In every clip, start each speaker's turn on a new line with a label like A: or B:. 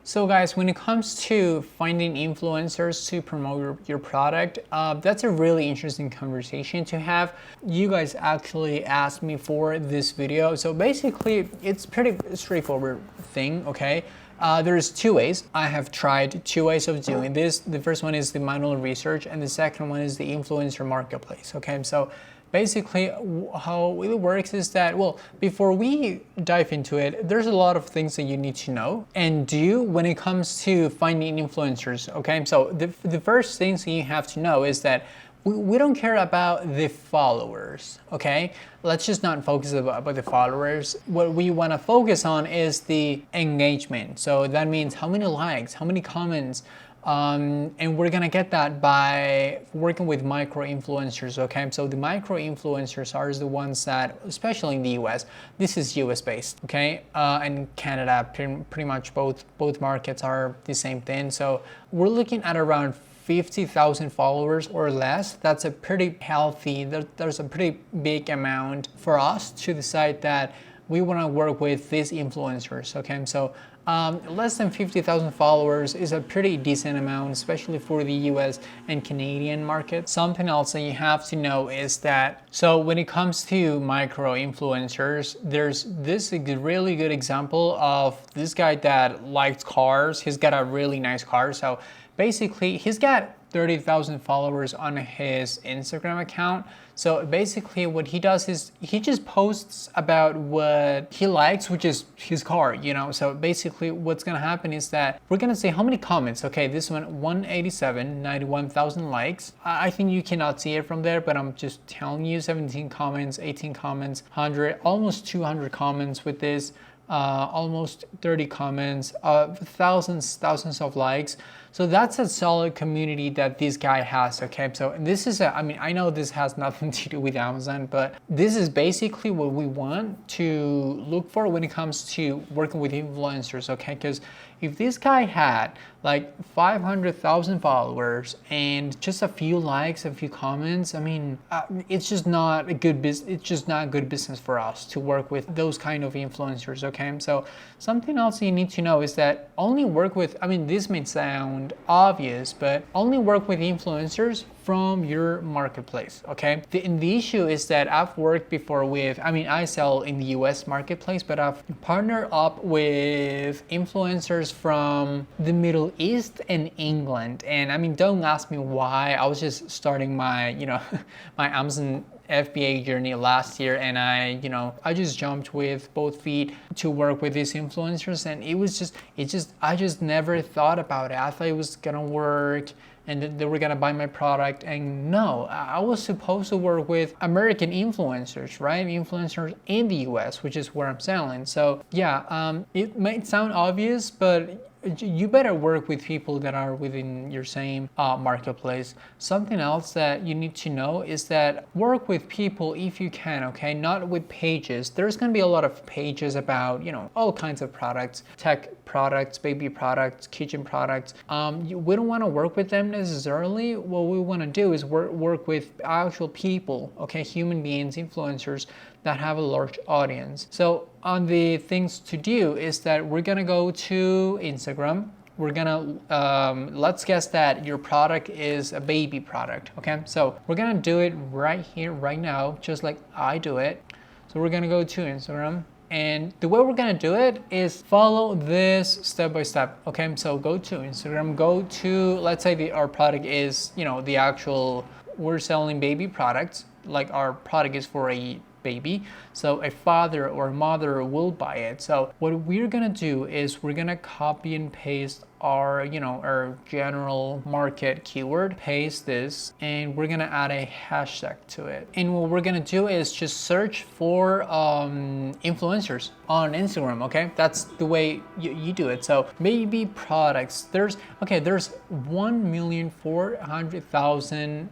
A: So guys, when it comes to finding influencers to promote your product, that's a really interesting conversation to have. You guys actually asked me for this video. So basically, it's pretty straightforward thing, okay? There's two ways. I have tried two ways of doing this. The first one is the manual research, and the second one is the influencer marketplace, okay? So basically how it works is that, well, before we dive into it, there's a lot of things that you need to know and do when it comes to finding influencers, okay? So the first things you have to know is that we don't care about the followers, okay? Let's just not focus about the followers. What we want to focus on is the engagement. So that means how many likes, how many comments, and we're gonna get that by working with micro influencers, okay? So the micro influencers are the ones that, especially in the US, this is US based, okay? And Canada, pretty much both markets are the same thing. So we're looking at around 50,000 followers or less. That's a pretty healthy, there's a pretty big amount for us to decide that we want to work with these influencers, okay? So less than 50,000 followers is a pretty decent amount, especially for the US and Canadian market. Something else that you have to know is that, so when it comes to micro influencers, there's this really good example of this guy that likes cars. He's got a really nice car. So basically, he's got 30,000 followers on his Instagram account. So basically what he does is he just posts about what he likes, which is his car, you know? So basically what's gonna happen is that we're gonna say how many comments. Okay, this one, 187, 91,000 likes. I think you cannot see it from there, but I'm just telling you, 17 comments, 18 comments, 100, almost 200 comments with this. Almost 30 comments, thousands of likes. So that's a solid community that this guy has, okay? So this is I mean, I know this has nothing to do with Amazon, but this is basically what we want to look for when it comes to working with influencers, okay? Because if this guy had like 500,000 followers and just a few likes, a few comments, I mean, it's just not a good business. It's just not good business for us to work with those kind of influencers, okay? So something else you need to know is that only work with, I mean, this may sound obvious, but only work with influencers from your marketplace, okay? The issue is that I've worked before with, I mean, I sell in the US marketplace, but I've partnered up with influencers from the Middle East and England. And I mean, don't ask me why. I was just starting my, you know, my Amazon FBA journey last year, and I just jumped with both feet to work with these influencers, and I just never thought about it. I thought it was gonna work and they were gonna buy my product, and no, I was supposed to work with American influencers, right? Influencers in the US, which is where I'm selling. So yeah, it might sound obvious, but you better work with people that are within your same marketplace. Something else that you need to know is that work with people if you can, okay? Not with pages. There's gonna be a lot of pages about, you know, all kinds of products, tech products, baby products, kitchen products. We don't wanna work with them necessarily. What we wanna do is work with actual people, okay? Human beings, influencers that have a large audience. So on the things to do is that we're gonna go to Instagram. We're gonna, let's guess that your product is a baby product, okay? So we're gonna do it right here, right now, just like I do it. So we're gonna go to Instagram. And the way we're gonna do it is follow this step by step, okay? So go to Instagram, go to, let's say our product is, you know, the actual, we're selling baby products, like our product is for a baby, so a father or mother will buy it. So what we're gonna do is we're gonna copy and paste our, you know, our general market keyword, paste this, and we're gonna add a hashtag to it. And what we're gonna do is just search for influencers on Instagram, okay? That's the way you do it. So baby products, there's 1,400,000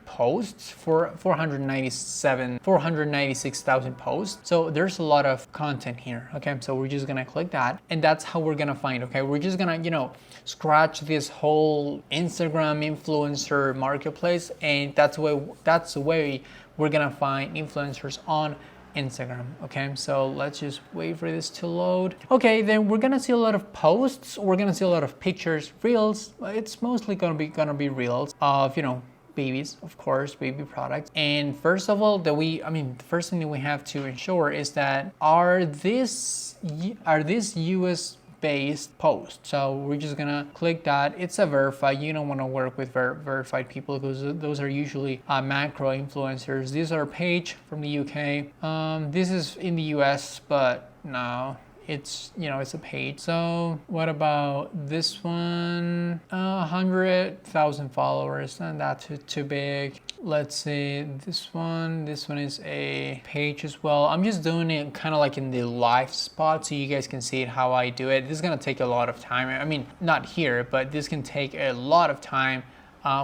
A: posts for 496,000 posts. So there's a lot of content here, okay? So we're just gonna click that, and that's how we're gonna find, okay? We're just gonna, you know, scratch this whole Instagram influencer marketplace, and that's the way we're gonna find influencers on Instagram. Okay, so let's just wait for this to load. Okay, then we're gonna see a lot of posts, we're gonna see a lot of pictures, reels. It's mostly gonna be reels of, you know, babies, of course, baby products. And first of all, the first thing that we have to ensure is that are these US based post. So we're just gonna click that. It's a verify. You don't want to work with verified people because those are usually macro influencers. These are a page from the UK. This is in the US, but no, it's, you know, it's a page. So what about this one? 100,000 followers, not that too big. Let's see, this one is a page as well. I'm just doing it kind of like in the live spot so you guys can see how I do it. This is gonna take a lot of time. I mean, not here, but this can take a lot of time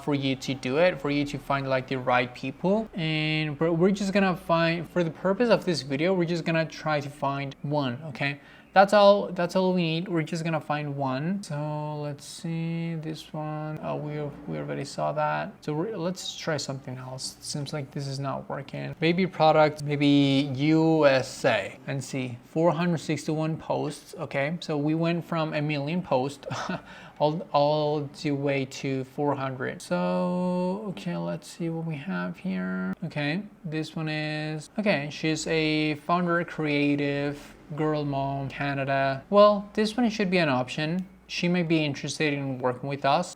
A: for you to do it, for you to find like the right people. And we're just gonna find, for the purpose of this video, we're just gonna try to find one, okay? That's all we need. We're just gonna find one. So let's see this one. Oh, we already saw that. So let's try something else. Seems like this is not working. Baby product, maybe USA, and see 461 posts. Okay, so we went from 1 million posts all the way to 400. So okay, let's see what we have here. Okay, this one is, okay, she's a founder, creative, girl mom, Canada. Well, this one should be an option. She may be interested in working with us.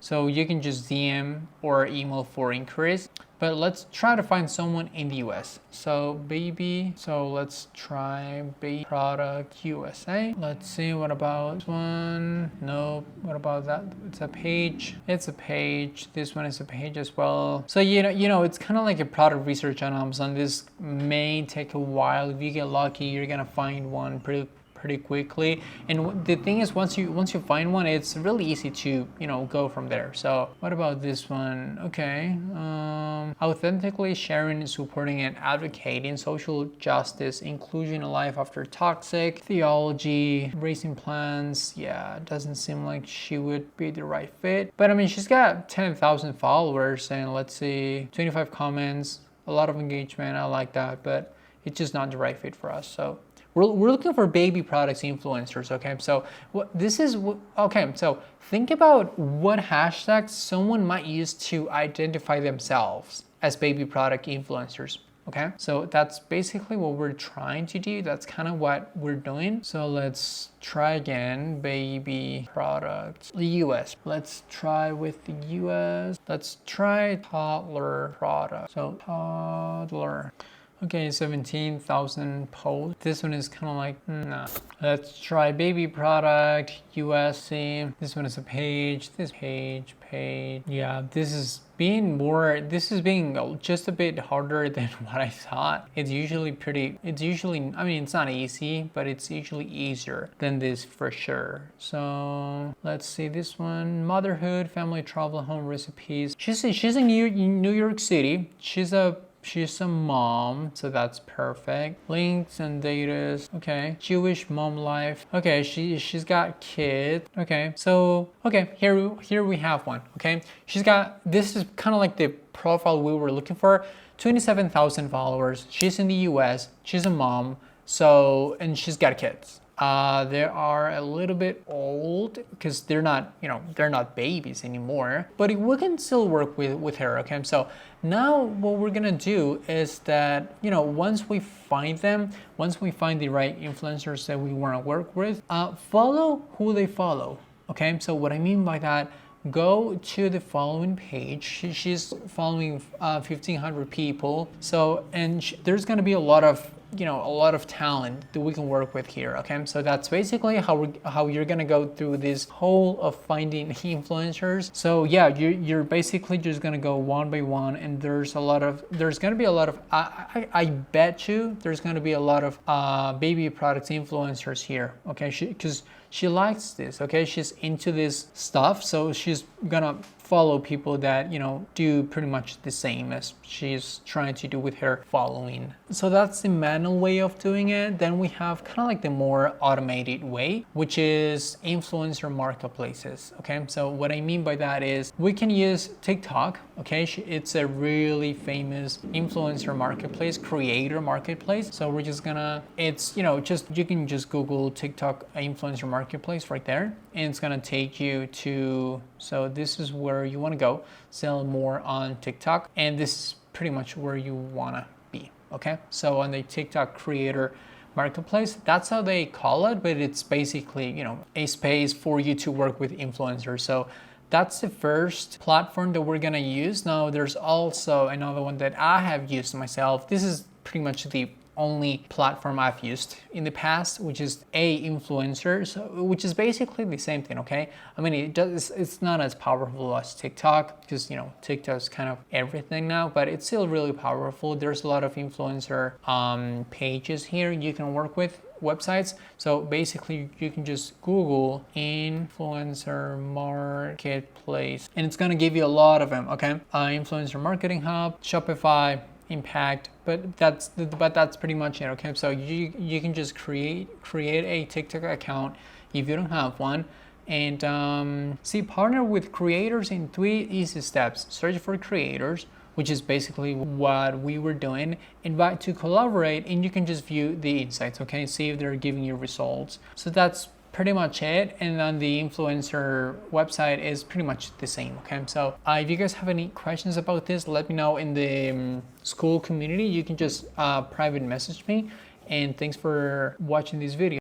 A: So you can just DM or email for inquiries. But let's try to find someone in the US. So baby, so let's try baby product USA. Let's see, what about this one? Nope. What about that? It's a page. It's a page. This one is a page as well. So you know, it's kind of like a product research on Amazon. This may take a while. If you get lucky, you're gonna find one pretty quickly. And the thing is, once you find one, it's really easy to, you know, go from there. So what about this one? Okay, authentically sharing, supporting, and advocating social justice, inclusion in life after toxic, theology, raising plans. Yeah, it doesn't seem like she would be the right fit, but I mean, she's got 10,000 followers and let's see, 25 comments, a lot of engagement. I like that, but it's just not the right fit for us. So we're looking for baby products influencers, okay? So so think about what hashtags someone might use to identify themselves as baby product influencers, okay? So that's basically what we're trying to do. That's kind of what we're doing. So let's try again, baby products, the US. Let's try with the US. Let's try toddler product. So toddler. Okay, 17,000 posts. This one is kind of like, nah. Let's try baby product, USC. This one is a page, this page. Yeah, this is being just a bit harder than what I thought. It's usually, I mean, it's not easy, but it's usually easier than this for sure. So let's see this one, motherhood, family, travel, home recipes. She's in New York City. She's a mom, so that's perfect. Links and data. Okay, Jewish mom life. Okay, she's got kids. Okay, so here we have one. Okay, this is kind of like the profile we were looking for. 27,000 followers. She's in the US. She's a mom. So, and she's got kids. They are a little bit old because they're not babies anymore, but we can still work with her, okay? So now what we're gonna do is that, once we find the right influencers that we wanna work with, follow who they follow, okay? So what I mean by that, go to the following page. She's following 1,500 people. So, and there's gonna be a lot of talent that we can work with here, okay? So that's basically how you're gonna go through this whole of finding influencers. So yeah, you're basically just gonna go one by one, and there's gonna be a lot of, I bet you there's gonna be a lot of baby products influencers here, okay? Because she likes this, okay? She's into this stuff, so she's gonna follow people that, you know, do pretty much the same as she's trying to do with her following. So that's the manual way of doing it. Then we have kind of like the more automated way, which is influencer marketplaces. Okay, so what I mean by that is we can use TikTok. Okay, it's a really famous influencer marketplace, creator marketplace. So we're just gonna, it's, you know, just, you can just Google TikTok influencer marketplace right there, and it's gonna take you to, so this is where you want to go, sell more on TikTok, and this is pretty much where you want to be. Okay, so on the TikTok creator marketplace, that's how they call it, but it's basically, you know, a space for you to work with influencers. So that's the first platform that we're gonna use. Now there's also another one that I have used myself. This is pretty much the only platform I've used in the past, which is A-Influencer, so, which is basically the same thing. Okay, I mean, it's not as powerful as TikTok, because, you know, TikTok is kind of everything now, but it's still really powerful. There's a lot of influencer pages here you can work with, websites. So basically you can just Google influencer marketplace, and it's gonna give you a lot of them. Okay, influencer marketing hub, Shopify, Impact, but that's pretty much it. Okay, so you can just create a TikTok account if you don't have one, and see, partner with creators in 3 easy steps. Search for creators, which is basically what we were doing. Invite to collaborate, and you can just view the insights. Okay, see if they're giving you results. So that's pretty much it. And then the influencer website is pretty much the same. Okay, so if you guys have any questions about this, let me know in the school community. You can just private message me, and thanks for watching this video.